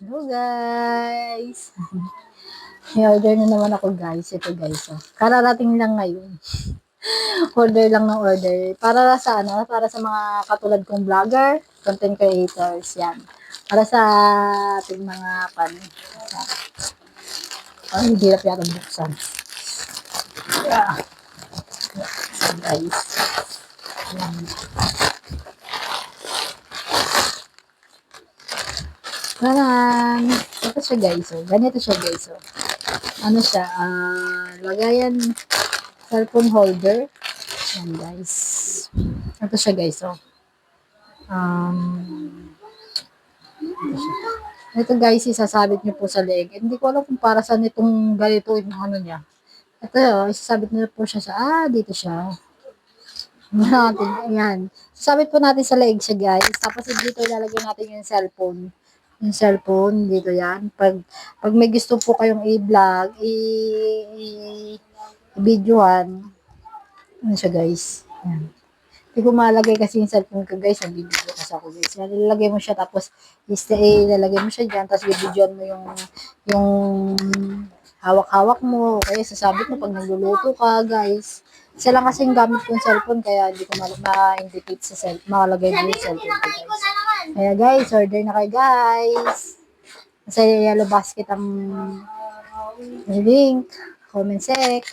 Hello guys! May order na naman ako guys. Ito guys. Oh. Kararating lang ngayon. Order lang ng order. Para sa ano? Para sa mga katulad kong vlogger, content creators. Yan. Para sa ating mga ay, hindi hirap yata buksan. Yeah. So guys. Yan. Taran! Ito siya guys. Oh. Ganito siya guys. Oh. Ano siya? Lagayan cellphone holder. Yan guys. Ito siya guys. Oh. Ito guys, isasabit niyo po sa leeg. Hindi ko alam kung para saan itong ganito yung ano niya. Ito, isasabit niyo po siya sa, dito siya. Natin, ayan. Sasabit po natin sa leeg siya guys. Tapos dito ilalagay natin yung cellphone. Yung cellphone, dito yan. Pag may gusto po kayong i-vlog, i-videohan, ano siya guys. Ayan. Hindi ko malagay kasi yung cellphone ko guys. Nagbibideo kasi ako guys. Yan, ilalagay mo siya tapos ilalagay mo siya dyan. Tapos bibidyoan mo yung hawak-hawak mo. Kaya sasabit mo pag nagluluto ka guys. Isa lang kasi yung gamit kong cellphone kaya hindi ko ma-indicate sa makalagay din yung cellphone ko guys. Kaya guys, order na kayo guys. Sa yellow basket ang link. Comment sec.